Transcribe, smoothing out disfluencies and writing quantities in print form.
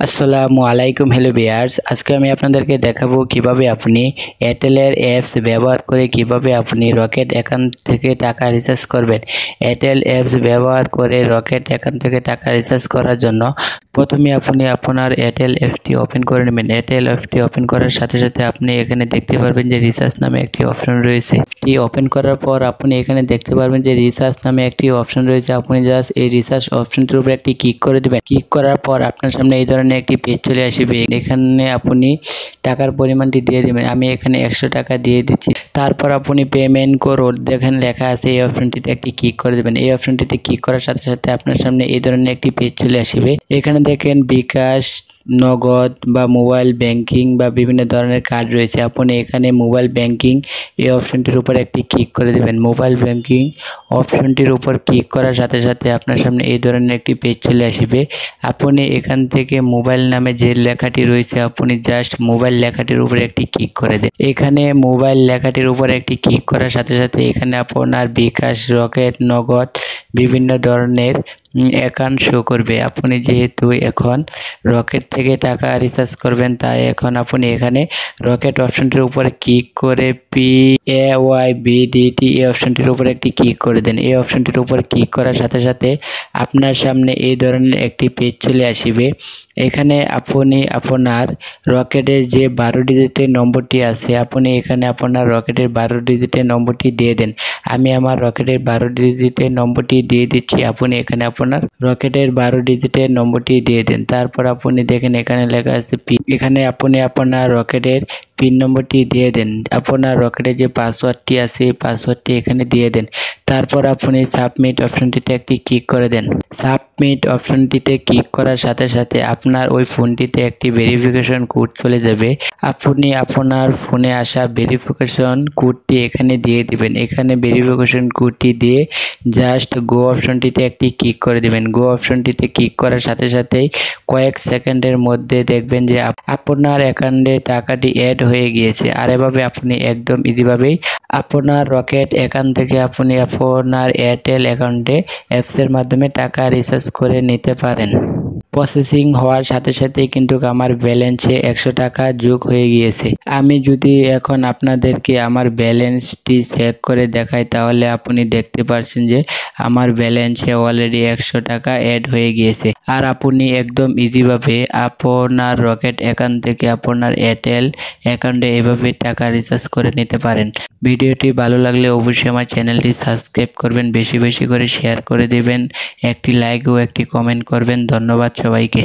আসসালামু আলাইকুম hello viewers, আজকে আমি আপনাদেরকে দেখাবো কিভাবে আপনি এয়ারটেলের অ্যাপস ব্যবহার করে কিভাবে আপনি রকেট অ্যাকাউন্ট থেকে টাকা রিচার্জ করবেন। এয়ারটেল অ্যাপস ব্যবহার করে রকেট অ্যাকাউন্ট থেকে টাকা রিচার্জ করার জন্য প্রথমে আপনি আপনার এয়ারটেল অ্যাপটি ওপেন করে নেবেন। এয়ারটেল অ্যাপটি ওপেন করার সাথে সাথে আপনি এখানে দেখতে পারবেন যে রিচার্জ নামে একটি অপশন রয়েছে। এটি ওপেন করার পর আপনি এখানে দেখতে পারবেন যে রিচার্জ নামে একটি অপশন রয়েছে। আপনি জাস্ট এই রিচার্জ অপশনটির উপর একটি ক্লিক করে দেবেন। ক্লিক করার পর আপনার সামনে এই ধরনের একটি পেজ চলে আসবে। এখানে আপনি টাকার পরিমাণটি দিয়ে দেবেন। আমি এখানে 100 টাকা দিয়ে দিচ্ছি। তারপর আপনি পেমেন্ট করুন দেখেন লেখা আছে, এই অপশনটিতে একটি ক্লিক করে দেবেন। এই অপশনটিতে ক্লিক করার সাথে সাথে আপনার সামনে এই ধরনের একটি পেজ চলে আসবে। এখানে দেখেন বিকাশ, নগদ বা মোবাইল ব্যাংকিং বা বিভিন্ন ধরনের কার্ড রয়েছে। আপনি এখানে মোবাইল ব্যাংকিং এই অপশনটির উপর একটি ক্লিক করে দেবেন। মোবাইল ব্যাংকিং অপশনটির উপর ক্লিক করার সাথে সাথে আপনার সামনে এই ধরনের একটি পেজ চলে আসবে। আপনি এখান থেকে মোবাইল নামে যে লেখাটি রয়েছে আপনি জাস্ট মোবাইল লেখাটির উপর একটি ক্লিক করে দেন। এখানে মোবাইল লেখাটির উপর একটি ক্লিক করার সাথে সাথে এখানে আপনার বিকাশ, রকেট, নগদ বিভিন্ন ধরনের অ্যাকাউন্ট শো করবে। আপনি যেহেতু এখন রকেট থেকে টাকা রিচার্জ করবেন, তাই এখন আপনি এখানে রকেট অপশনটির উপরে ক্লিক করে PAYBDT এই অপশনটির উপর একটি ক্লিক করে দেন। এই অপশনটির উপর ক্লিক করার সাথে সাথে আপনার সামনে এই ধরনের একটি পেজ চলে আসবে। এখানে আপনি আপনার রকেটের যে 12 ডিজিটের নম্বরটি আছে আপনি এখানে আপনার রকেটের 12 ডিজিটের নম্বরটি দিয়ে দেন। আমি আমার রকেটের 12 ডিজিটের নম্বরটি দিয়ে দিচ্ছি। আপনি এখানে আপনার রকেটের 12 ডিজিটের নম্বরটি দিয়ে দেন। তারপর আপনি দেখেন এখানে লেখা আছে পিন। এখানে আপনি আপনার রকেটের পিন নম্বরটি দিয়ে দেন। আপনার রকেটের যে পাসওয়ার্ডটি আছে এই পাসওয়ার্ডটি এখানে দিয়ে দেন। তারপর আপনি সাবমিট অপশনটিতে একটি ক্লিক করে দেন। সাবমিট অপশনটিতে ক্লিক করার সাথে সাথে আপনার ওই ফোনটিতে একটি ভেরিফিকেশন কোড চলে যাবে। আপনি আপনার ফোনে আসা ভেরিফিকেশন কোডটি এখানে দিয়ে দিবেন। এখানে ভেরিফিকেশন কোডটি দিয়ে জাস্ট গো অপশনটিতে একটি ক্লিক করে দিবেন। গো অপশনটিতে ক্লিক করার সাথে সাথেই কয়েক সেকেন্ডের মধ্যে দেখবেন যে আপনার অ্যাকাউন্টে টাকাটি অ্যাড হয়ে গিয়েছে। আর এভাবে আপনি একদম ইজিভাবেই আপনার রকেট অ্যাকাউন্ট থেকে আপনি আপনার এয়ারটেল অ্যাকাউন্টে অ্যাপসের মাধ্যমে টাকা রিচার্জ করে নিতে পারেন। প্রসেসিং হওয়ার সাথে সাথেই কিন্তু আমার ব্যালেন্সে 100 টাকা যোগ হয়ে গিয়েছে। আমি যদি এখন আপনাদেরকে আমার ব্যালেন্সটি চেক করে দেখাই তাহলে আপনি দেখতে পাচ্ছেন যে আমার ব্যালেন্সে অলরেডি 100 টাকা অ্যাড হয়ে গিয়েছে। আর আপনি একদম ইজিভাবে আপনার রকেট অ্যাকাউন্ট থেকে আপনার এয়ারটেল অ্যাকাউন্টে এভাবে টাকা রিচার্জ করে নিতে পারেন। ভিডিওটি ভালো লাগলে অবশ্যই আমার চ্যানেলটি সাবস্ক্রাইব করবেন, বেশি বেশি করে শেয়ার করে দেবেন, একটি লাইক ও একটি কমেন্ট করবেন। ধন্যবাদ সবাইকে।